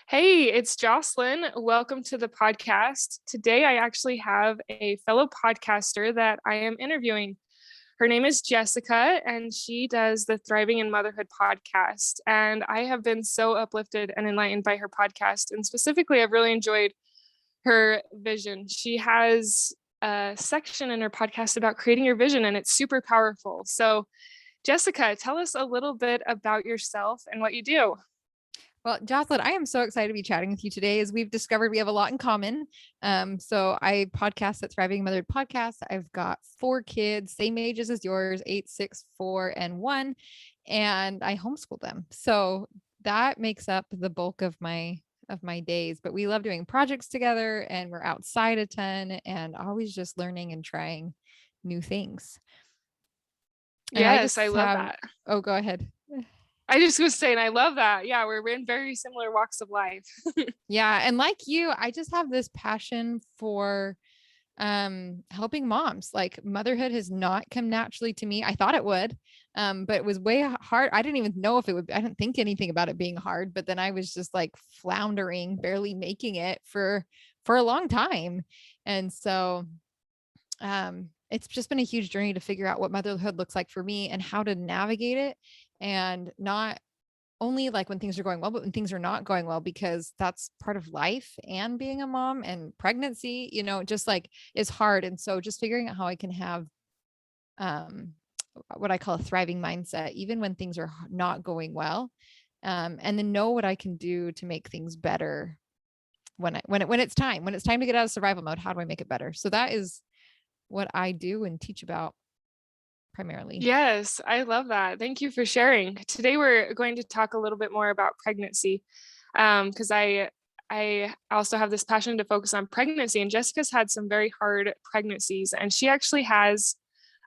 Hey, it's Jocelyn. Welcome to the podcast. Today, I actually have a fellow podcaster that I am interviewing. Her name is Jessica, and she does the Thriving in Motherhood podcast. And I have been so uplifted and enlightened by her podcast. And specifically, I've really enjoyed her vision. She has a section in her podcast about creating your vision, and it's super powerful. So, Jessica, tell us a little bit about yourself and what you do. Well, Jocelyn, I am so excited to be chatting with you today as we've discovered we have a lot in common. So I podcast at Thriving Motherhood Podcast. I've got 4 kids, same ages as yours, 8, 6, 4, and 1, and I homeschool them. So that makes up the bulk of my days, but we love doing projects together and we're outside a ton and always just learning and trying new things. And I Yes, I just love have, that. oh, go ahead. I just was saying, I love that. Yeah, we're in very similar walks of life. Yeah. And like you, I just have this passion for helping moms. Like motherhood has not come naturally to me. I thought it would. But it was way hard. I didn't even know if it would, I didn't think anything about it being hard, but then I was just like floundering, barely making it for a long time. And so it's just been a huge journey to figure out what motherhood looks like for me and how to navigate it, and not only like when things are going well, but when things are not going well, because that's part of life and being a mom, and pregnancy, just like is hard. And so just figuring out how I can have um, what I call a thriving mindset, even when things are not going well. And then know what I can do to make things better when it's time to get out of survival mode. How do I make it better? So that is what I do and teach about primarily. Yes, I love that. Thank you for sharing. Today we're going to talk a little bit more about pregnancy, because I also have this passion to focus on pregnancy, and Jessica's had some very hard pregnancies, and she actually has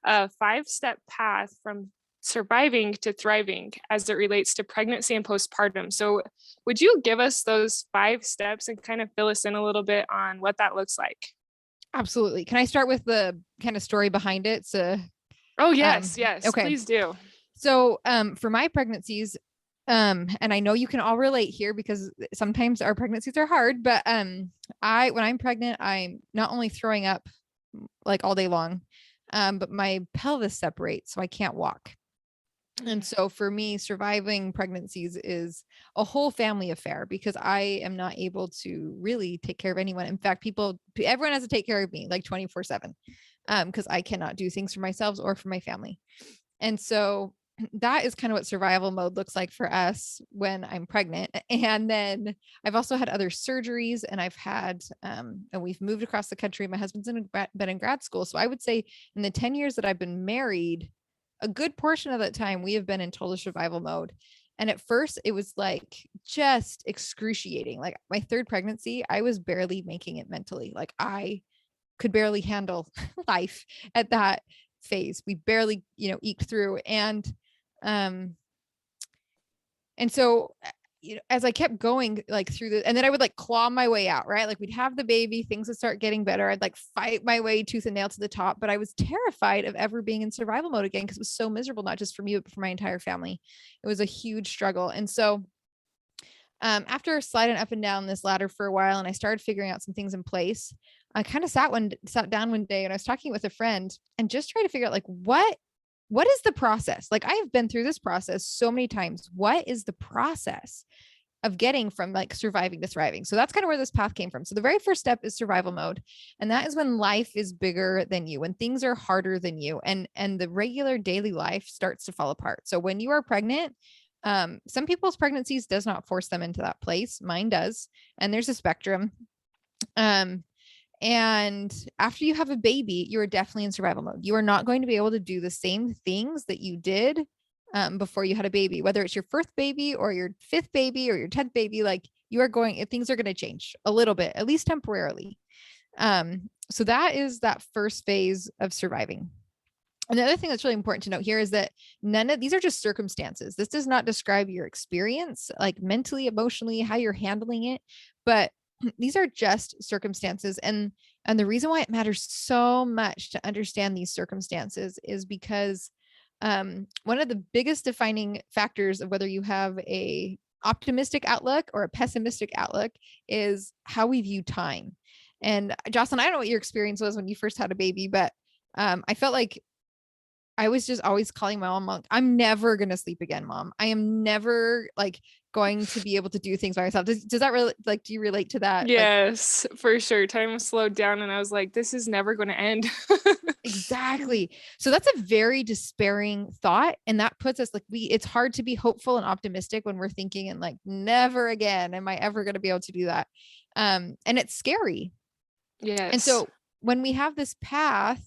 a 5-step path from surviving to thriving as it relates to pregnancy and postpartum. So, would you give us those 5 steps and kind of fill us in a little bit on what that looks like? Absolutely. Can I start with the kind of story behind it? So, Oh, yes, yes, okay. please do. So, for my pregnancies, and I know you can all relate here because sometimes our pregnancies are hard, but, when I'm pregnant, I'm not only throwing up like all day long, but my pelvis separates, so I can't walk. And so for me, surviving pregnancies is a whole family affair because I am not able to really take care of anyone. In fact, everyone has to take care of me like 24/7, because I cannot do things for myself or for my family. And so that is kind of what survival mode looks like for us when I'm pregnant. And then I've also had other surgeries, and and we've moved across the country. My husband's been in grad school. So I would say in the 10 years that I've been married, a good portion of that time we have been in total survival mode. And at first it was like just excruciating. Like my third pregnancy, I was barely making it mentally. Like I could barely handle life at that phase. We barely, eked through. Um, and so, as I kept going like through and then I would like claw my way out, right? Like we'd have the baby, things would start getting better. I'd like fight my way tooth and nail to the top, but I was terrified of ever being in survival mode again because it was so miserable, not just for me, but for my entire family. It was a huge struggle. And so, after sliding up and down this ladder for a while and I started figuring out some things in place, I kind of sat down one day and I was talking with a friend and just trying to figure out like what is the process? Like I have been through this process so many times. What is the process of getting from like surviving to thriving? So that's kind of where this path came from. So the very first step is survival mode. And that is when life is bigger than you, when things are harder than you, and the regular daily life starts to fall apart. So when you are pregnant, some people's pregnancies does not force them into that place. Mine does. And there's a spectrum. Um, and after you have a baby, you are definitely in survival mode. You are not going to be able to do the same things that you did before you had a baby, whether it's your first baby or your fifth baby or your 10th baby. Like things are going to change a little bit, at least temporarily. So that is that first phase of surviving. And the other thing that's really important to note here is that none of these are just circumstances. This does not describe your experience, like mentally, emotionally, how you're handling it, but these are just circumstances. And the reason why it matters so much to understand these circumstances is because one of the biggest defining factors of whether you have a optimistic outlook or a pessimistic outlook is how we view time. And Jocelyn, I don't know what your experience was when you first had a baby, but I felt like I was just always calling my mom, I'm never going to sleep again, mom. I am never like going to be able to do things by myself. Does that really, like, do you relate to that? Yes, for sure. Time slowed down and I was like, this is never going to end. Exactly. So that's a very despairing thought. And that puts us like, it's hard to be hopeful and optimistic when we're thinking and like, never again am I ever going to be able to do that. And it's scary. Yes. And so when we have this path,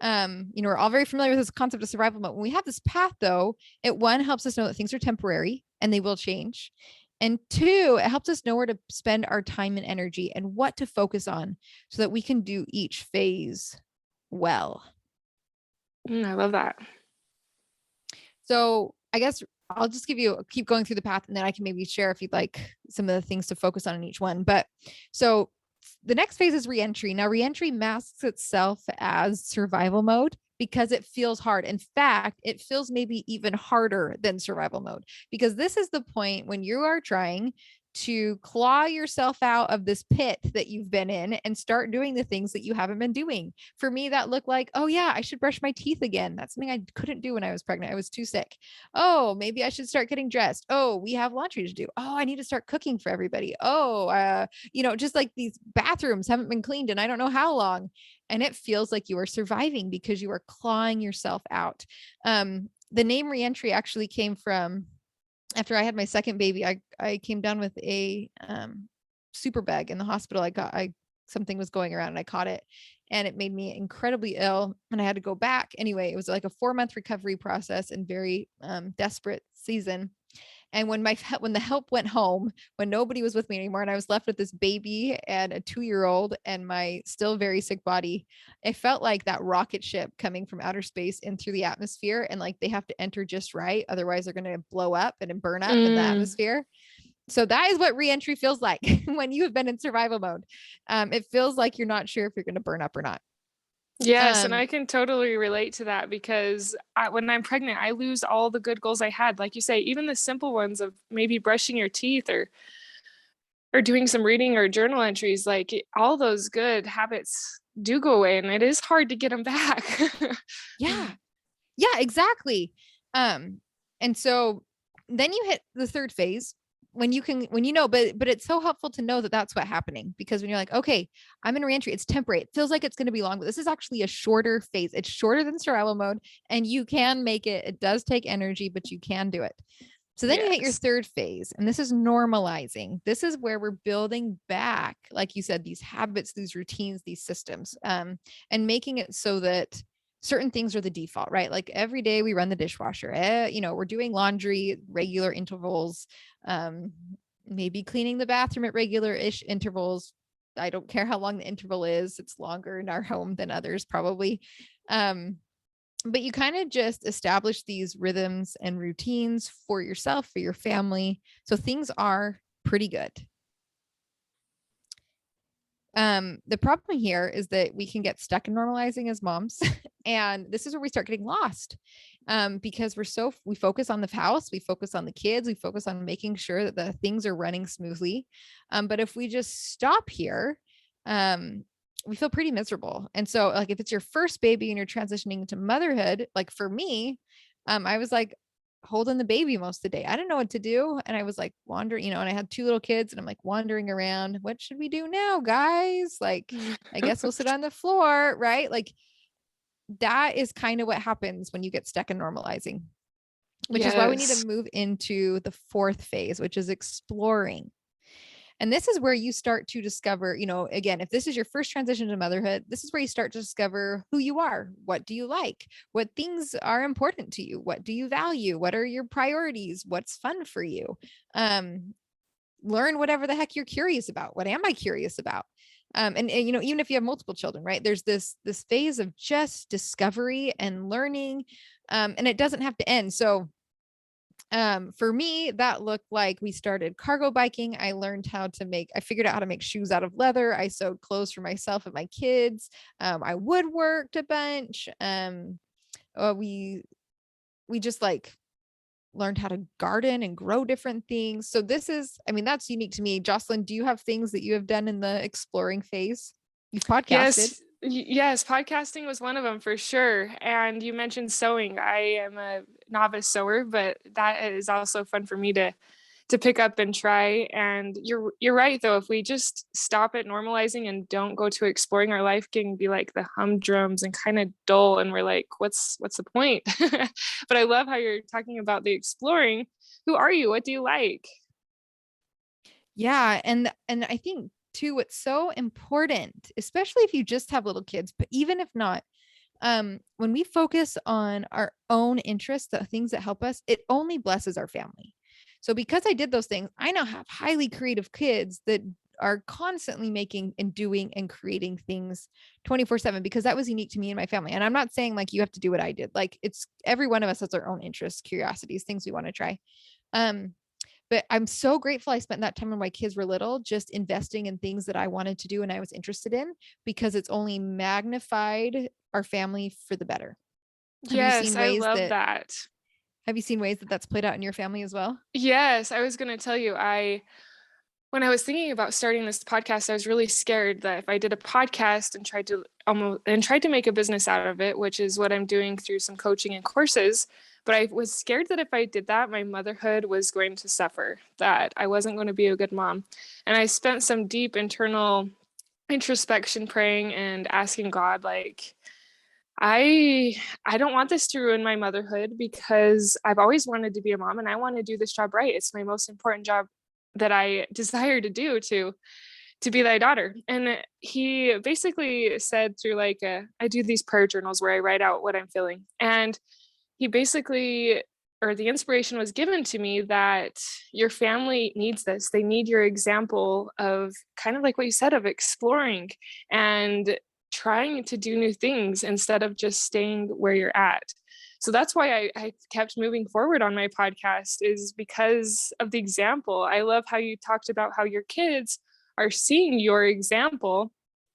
we're all very familiar with this concept of survival mode. When we have this path, though, it one helps us know that things are temporary and they will change. And two, it helps us know where to spend our time and energy and what to focus on so that we can do each phase well. I love that. So I guess I'll just keep going through the path, and then I can maybe share if you'd like some of the things to focus on in each one. But so the next phase is reentry. Now, reentry masks itself as survival mode because it feels hard. In fact, it feels maybe even harder than survival mode, because this is the point when you are trying to claw yourself out of this pit that you've been in and start doing the things that you haven't been doing. For me, that looked like, oh yeah, I should brush my teeth again. That's something I couldn't do when I was pregnant. I was too sick. Oh, maybe I should start getting dressed. Oh, we have laundry to do. Oh, I need to start cooking for everybody. Oh, just like these bathrooms haven't been cleaned in I don't know how long. And it feels like you are surviving because you are clawing yourself out. The name reentry actually came from, after I had my second baby, I came down with a super bug in the hospital. Something was going around and I caught it, and it made me incredibly ill and I had to go back. Anyway, it was like a 4-month recovery process and very desperate season. And when the help went home, when nobody was with me anymore, and I was left with this baby and a 2-year-old and my still very sick body, it felt like that rocket ship coming from outer space in through the atmosphere. And like they have to enter just right. Otherwise they're going to blow up and burn up in the atmosphere. So that is what reentry feels like when you have been in survival mode. It feels like you're not sure if you're going to burn up or not. Yes, and I can totally relate to that because when I'm pregnant, I lose all the good goals I had. Like you say, even the simple ones of maybe brushing your teeth or doing some reading or journal entries, like all those good habits do go away, and it is hard to get them back. Yeah, exactly. And so then you hit the third phase when but it's so helpful to know that that's what's happening, because when you're like, okay, I'm in reentry, it's temporary. It feels like it's going to be long, but this is actually a shorter phase. It's shorter than survival mode and you can make it. It does take energy, but you can do it. So then you hit your third phase, and this is normalizing. This is where we're building back, like you said, these habits, these routines, these systems, and making it so that certain things are the default, right? Like every day we run the dishwasher, we're doing laundry, regular intervals, maybe cleaning the bathroom at regular-ish intervals. I don't care how long the interval is. It's longer in our home than others probably. But you kind of just establish these rhythms and routines for yourself, for your family. So things are pretty good. The problem here is that we can get stuck in normalizing as moms. And this is where we start getting lost, because we focus on the house, we focus on the kids, we focus on making sure that the things are running smoothly. But if we just stop here, we feel pretty miserable. And so like if it's your first baby and you're transitioning into motherhood, like for me, I was like holding the baby most of the day. I didn't know what to do. And I was like wandering, and I had 2 little kids and I'm like wandering around. What should we do now, guys? Like, I guess we'll sit on the floor, right? Like that is kind of what happens when you get stuck in normalizing, which is why we need to move into the 4th phase, which is exploring. And this is where you start to discover, again, if this is your first transition to motherhood, this is where you start to discover who you are. What do you like? What things are important to you? What do you value? What are your priorities? What's fun for you? Learn whatever the heck you're curious about. What am I curious about? And even if you have multiple children, right, there's this phase of just discovery and learning, and it doesn't have to end. So for me, that looked like we started cargo biking. I figured out how to make shoes out of leather. I sewed clothes for myself and my kids. I woodworked a bunch. We just like learned how to garden and grow different things. So this is, I mean, that's unique to me. Jocelyn, do you have things that you have done in the exploring phase? You've podcasted. Yes, podcasting was one of them for sure. And you mentioned sewing. I am a novice sewer, but that is also fun for me to pick up and try. And you're right though, if we just stop at normalizing and don't go to exploring, our life can be like the humdrums and kind of dull, and we're like, what's the point? But I love how you're talking about the exploring. Who are you? What do you like? Yeah. And I think too, what's so important, especially if you just have little kids, but even if not, when we focus on our own interests, the things that help us, it only blesses our family. So because I did those things, I now have highly creative kids that are constantly making and doing and creating things 24/7, because that was unique to me and my family. And I'm not saying like you have to do what I did. Like, it's every one of us has our own interests, curiosities, things we want to try. Um, but I'm so grateful I spent that time when my kids were little, just investing in things that I wanted to do and I was interested in, because it's only magnified our family for the better. Have you Yes, seen I ways love that that. that's played out in your family as well? Yes, I was going to tell you, when I was thinking about starting this podcast, I was really scared that if I did a podcast and tried to make a business out of it, which is what I'm doing through some coaching and courses, but I was scared that if I did that, my motherhood was going to suffer, that I wasn't going to be a good mom. And I spent some deep internal introspection praying and asking God, like, I I don't want this to ruin my motherhood, because I've always wanted to be a mom and I want to do this job right. It's my most important job that I desire to do, to be thy daughter. And he basically said through like I do these prayer journals where I write out what I'm feeling. And he basically, or the inspiration was given to me, that your family needs this. They need your example of, kind of like what you said, of exploring and trying to do new things instead of just staying where you're at. So that's why I kept moving forward on my podcast, is because of the example. I love how you talked about how your kids are seeing your example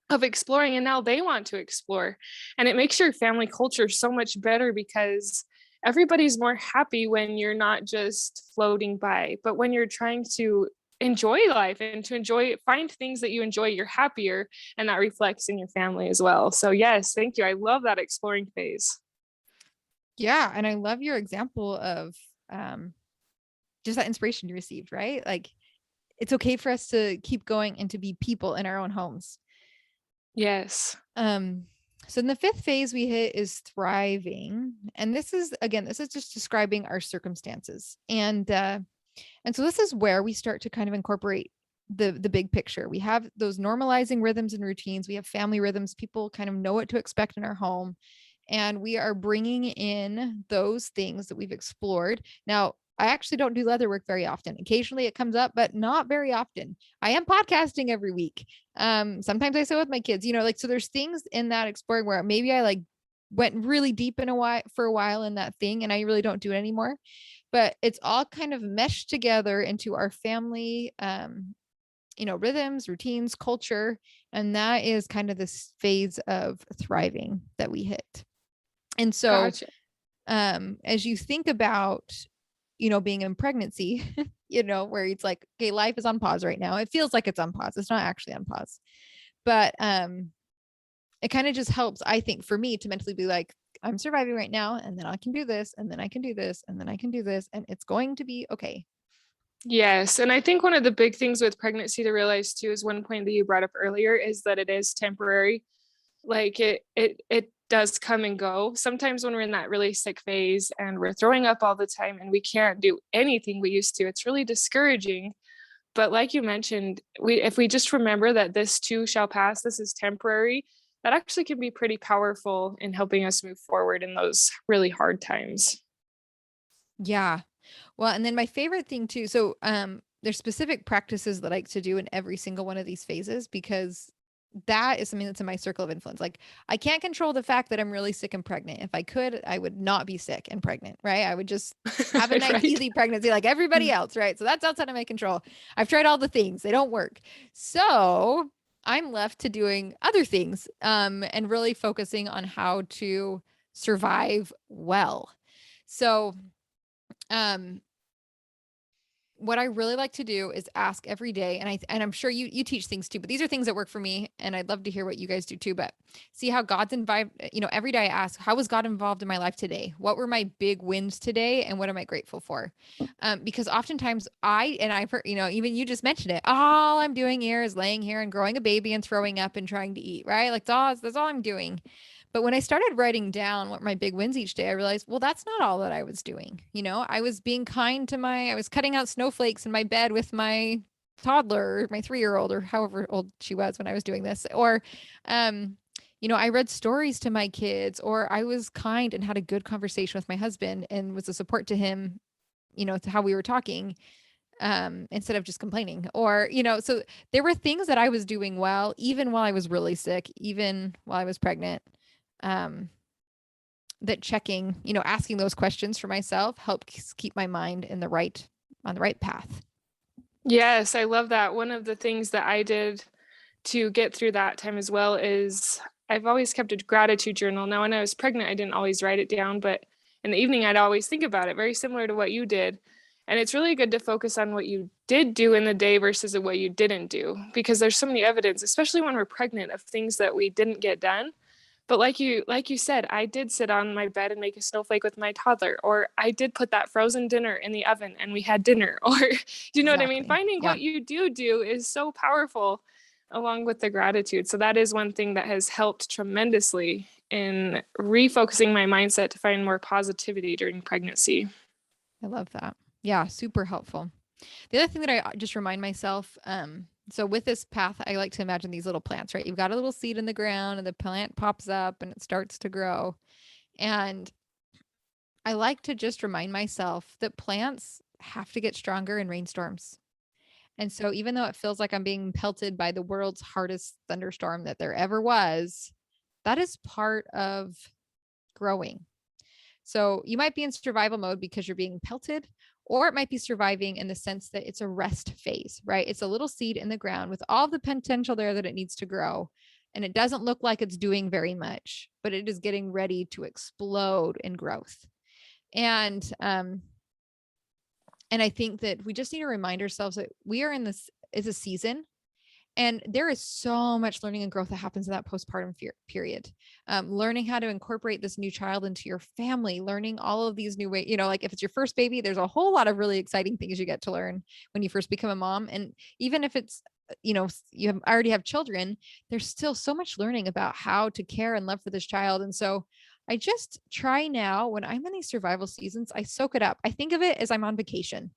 of exploring and now they want to explore. And it makes your family culture so much better, because everybody's more happy when you're not just floating by, but when you're trying to enjoy life and to find things that you enjoy, you're happier, and that reflects in your family as well. So yes, thank you. I love that exploring phase. Yeah. And I love your example of just that inspiration you received, right? Like, it's okay for us to keep going and to be people in our own homes. Yes. So in the fifth phase we hit is thriving. And this is just describing our circumstances. And so this is where we start to kind of incorporate the big picture. We have those normalizing rhythms and routines. We have family rhythms. People kind of know what to expect in our home. And we are bringing in those things that we've explored. Now, I actually don't do leather work very often. Occasionally it comes up, but not very often. I am podcasting every week. Sometimes I sew with my kids, like, so there's things in that exploring where maybe I like went really deep for a while in that thing, and I really don't do it anymore. But it's all kind of meshed together into our family, rhythms, routines, culture. And that is kind of this phase of thriving that we hit. And so, Gotcha. as you think about, being in pregnancy, where it's like, okay, life is on pause right now. It feels like it's on pause. It's not actually on pause, but, it kind of just helps, I think, for me to mentally be like, I'm surviving right now, and then I can do this, and then I can do this, and then I can do this, and it's going to be okay. Yes. And I think one of the big things with pregnancy to realize too is one point that you brought up earlier, is that it is temporary. Like it does come and go. Sometimes when we're in that really sick phase and we're throwing up all the time and we can't do anything we used to, it's really discouraging. But like you mentioned, if we just remember that this too shall pass, this is temporary, that actually can be pretty powerful in helping us move forward in those really hard times. Yeah. Well, and then my favorite thing too. So, there's specific practices that I like to do in every single one of these phases, because that is something that's in my circle of influence. Like, I can't control the fact that I'm really sick and pregnant. If I could, I would not be sick and pregnant, right? I would just have a nice, Right? easy pregnancy like everybody else, right? So that's outside of my control. I've tried all the things, they don't work. So I'm left to doing other things, and really focusing on how to survive well. So What I really like to do is ask every day, and I'm sure you teach things too, but these are things that work for me, and I'd love to hear what you guys do too. But see how God's involved. Every day I ask, how was God involved in my life today? What were my big wins today, and what am I grateful for? Because oftentimes I've heard, even you just mentioned it. All I'm doing here is laying here and growing a baby and throwing up and trying to eat, right? Like that's all I'm doing. But when I started writing down what my big wins each day, I realized, well, that's not all that I was doing. I was being kind to I was cutting out snowflakes in my bed with my toddler, my 3-year-old, or however old she was when I was doing this. Or, I read stories to my kids, or I was kind and had a good conversation with my husband and was a support to him, to how we were talking, instead of just complaining. Or, so there were things that I was doing well, even while I was really sick, even while I was pregnant. That checking, asking those questions for myself helps keep my mind on the right path. Yes, I love that. One of the things that I did to get through that time as well is I've always kept a gratitude journal. Now, when I was pregnant, I didn't always write it down, but in the evening, I'd always think about it, very similar to what you did. And it's really good to focus on what you did do in the day versus what you didn't do, because there's so many evidence, especially when we're pregnant, of things that we didn't get done. But like you said, I did sit on my bed and make a snowflake with my toddler, or I did put that frozen dinner in the oven and we had dinner, or do you know what I mean? Finding what you do is so powerful, along with the gratitude. So that is one thing that has helped tremendously in refocusing my mindset to find more positivity during pregnancy. I love that. Yeah, super helpful. The other thing that I just remind myself, so with this path, I like to imagine these little plants, right? You've got a little seed in the ground and the plant pops up and it starts to grow. And I like to just remind myself that plants have to get stronger in rainstorms. And so even though it feels like I'm being pelted by the world's hardest thunderstorm that there ever was, that is part of growing. So you might be in survival mode because you're being pelted, or it might be surviving in the sense that it's a rest phase, right? It's a little seed in the ground with all the potential there that it needs to grow. And it doesn't look like it's doing very much, but it is getting ready to explode in growth. And I think that we just need to remind ourselves that we are in this is a season, and there is so much learning and growth that happens in that postpartum period. Learning how to incorporate this new child into your family, learning all of these new ways, like if it's your first baby, there's a whole lot of really exciting things you get to learn when you first become a mom. And even if it's, already have children, there's still so much learning about how to care and love for this child. And so I just try now, when I'm in these survival seasons, I soak it up. I think of it as I'm on vacation.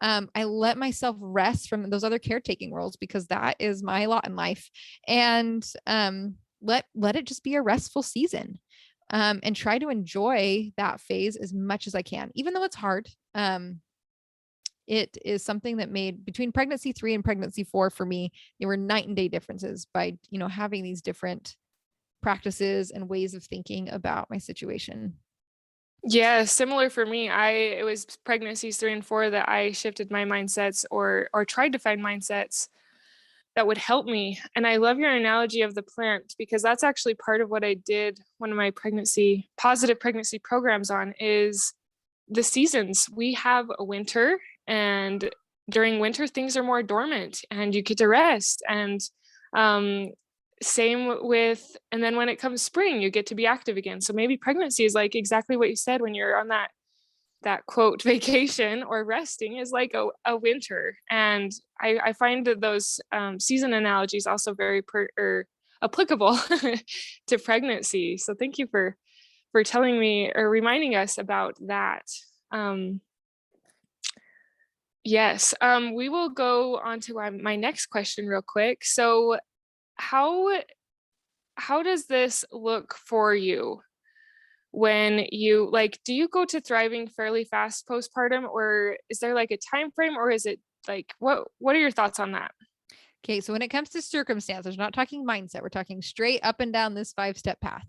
I let myself rest from those other caretaking roles, because that is my lot in life. And let it just be a restful season, and try to enjoy that phase as much as I can, even though it's hard. It is something that made between pregnancy 3 and pregnancy 4 for me, there were night and day differences by, having these different practices and ways of thinking about my situation. Yeah, similar for me. It was pregnancies 3 and 4 that I shifted my mindsets, or tried to find mindsets that would help me. And I love your analogy of the plant, because that's actually part of what I did one of my positive pregnancy programs on, is the seasons. We have a winter, and during winter things are more dormant and you get to rest. And and then when it comes spring, you get to be active again. So maybe pregnancy is like exactly what you said, when you're on that quote vacation or resting, is like a winter. And I find that those season analogies also very applicable to pregnancy. So thank you for telling me or reminding us about that. Yes, we will go on to my next question real quick. So how does this look for you when you do you go to thriving fairly fast postpartum, or is there like a time frame, or is it like what are your thoughts on that? Okay, so when it comes to circumstances, we're not talking mindset, we're talking straight up and down this 5-step path.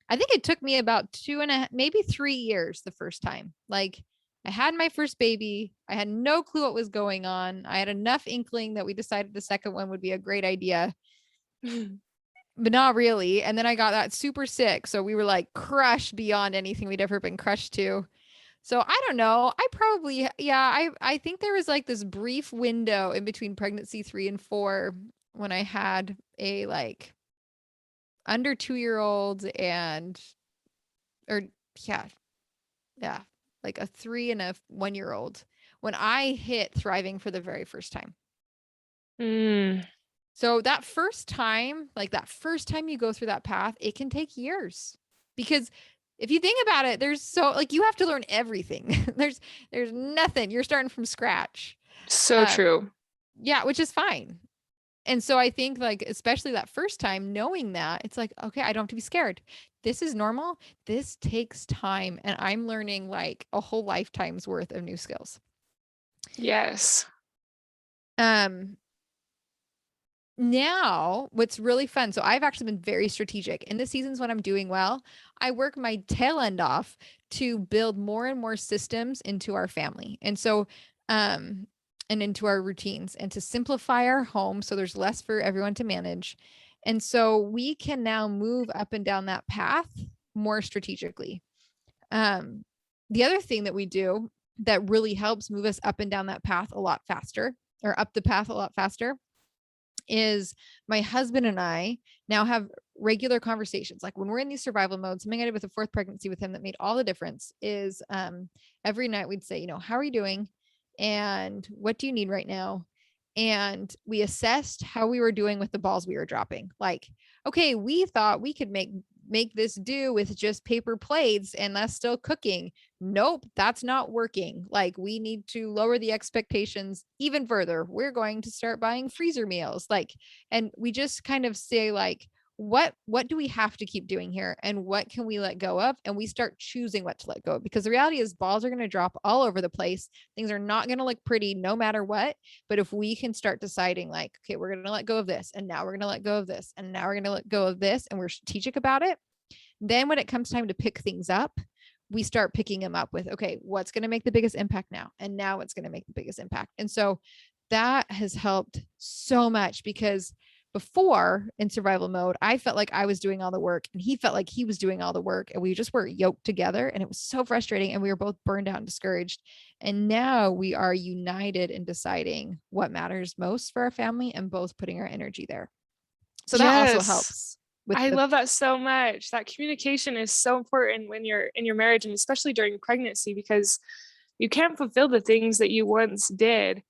I think it took me about 2.5, maybe 3 years the first time. Like, I had my first baby. I had no clue what was going on. I had enough inkling that we decided the second one would be a great idea, but not really. And then I got that super sick. So we were like crushed beyond anything we'd ever been crushed to. So I don't know. I probably, yeah, I think there was like this brief window in between pregnancy 3 and 4 when I had a like under 2-year-old or yeah, yeah, like a 3 and a 1-year-old when I hit thriving for the very first time. Mm. So that first time, like that first time you go through that path, it can take years because if you think about it, there's so like you have to learn everything. there's nothing. You're starting from scratch. So Um, true. yeah, which is fine. And so I think like especially that first time knowing that, it's like, okay, I don't have to be scared. This is normal. This takes time and I'm learning like a whole lifetime's worth of new skills. Yes. Now what's really fun, so I've actually been very strategic in the seasons when I'm doing well. I work my tail end off to build more and more systems into our family, and so and into our routines, and to simplify our home so there's less for everyone to manage, and so we can now move up and down that path more strategically. The other thing that we do that really helps move us up and down that path a lot faster, or up the path a lot faster, is my husband and I now have regular conversations. Like when we're in these survival modes, something I did with the fourth pregnancy with him that made all the difference is every night we'd say, how are you doing? And what do you need right now? And we assessed how we were doing with the balls we were dropping. Like, okay, we thought we could make this do with just paper plates and that's still cooking. Nope, that's not working. Like we need to lower the expectations even further. We're going to start buying freezer meals. Like, and we just kind of say like, what do we have to keep doing here and what can we let go of, and we start choosing what to let go of, because the reality is balls are going to drop all over the place. Things are not going to look pretty no matter what. But if we can start deciding like, okay, we're going to let go of this, and now we're going to let go of this, and now we're going to let go of this, and we're strategic about it, then when it comes time to pick things up, we start picking them up with, okay, what's going to make the biggest impact now, and now what's going to make the biggest impact. And so that has helped so much, because before in survival mode, I felt like I was doing all the work and he felt like he was doing all the work, and we just were yoked together, and it was so frustrating, and we were both burned out and discouraged. And now we are united in deciding what matters most for our family and both putting our energy there. So that also Yes. helps with I the love that so much. That communication is so important when you're in your marriage, and especially during pregnancy, because you can't fulfill the things that you once did.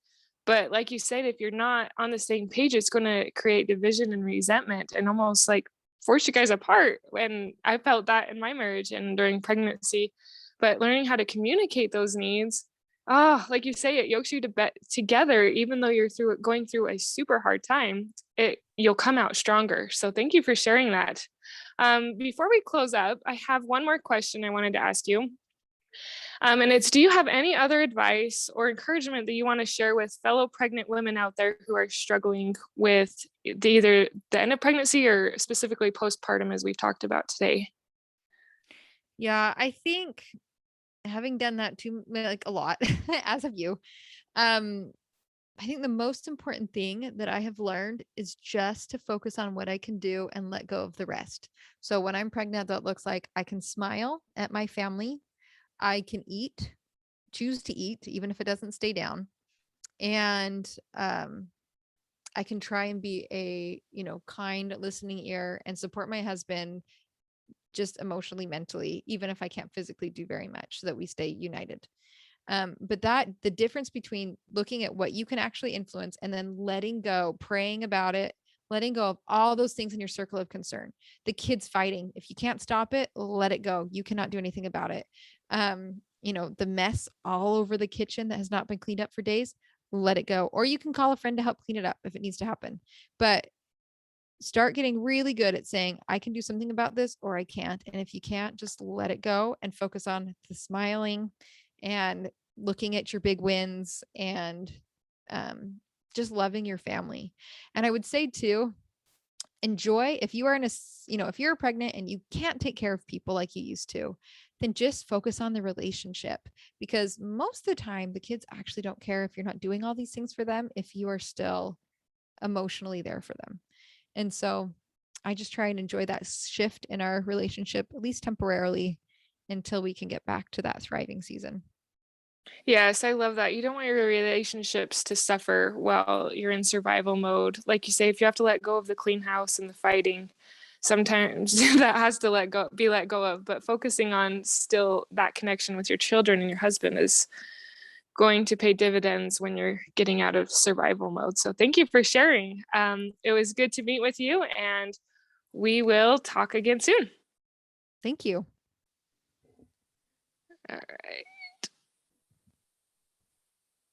But like you said, if you're not on the same page, it's going to create division and resentment and almost like force you guys apart. And I felt that in my marriage and during pregnancy. But learning how to communicate those needs, like you say, it yokes you together, even though you're going through a super hard time. You'll come out stronger. So thank you for sharing that. Before we close up, I have one more question I wanted to ask you. And it's, do you have any other advice or encouragement that you want to share with fellow pregnant women out there who are struggling with either the end of pregnancy or specifically postpartum, as we've talked about today? Yeah, I think having done that too, like a lot, as have you, um, I think the most important thing that I have learned is just to focus on what I can do and let go of the rest. So when I'm pregnant, that looks like I can smile at my family. I can eat, choose to eat, even if it doesn't stay down. And I can try and be a, kind listening ear and support my husband just emotionally, mentally, even if I can't physically do very much, so that we stay united. But that the difference between looking at what you can actually influence and then letting go, praying about it, letting go of all those things in your circle of concern. The kids fighting, if you can't stop it, let it go. You cannot do anything about it. The mess all over the kitchen that has not been cleaned up for days, let it go. Or you can call a friend to help clean it up if it needs to happen. But start getting really good at saying, I can do something about this or I can't. And if you can't, just let it go and focus on the smiling and looking at your big wins, and just loving your family. And I would say too, enjoy, if you are if you're pregnant and you can't take care of people like you used to, then just focus on the relationship, because most of the time the kids actually don't care if you're not doing all these things for them, if you are still emotionally there for them. And so I just try and enjoy that shift in our relationship, at least temporarily, until we can get back to that thriving season. Yes, I love that. You don't want your relationships to suffer while you're in survival mode. Like you say, if you have to let go of the clean house and the fighting, sometimes that has to be let go of. But focusing on still that connection with your children and your husband is going to pay dividends when you're getting out of survival mode. So thank you for sharing. It was good to meet with you, and we will talk again soon. Thank you. All right.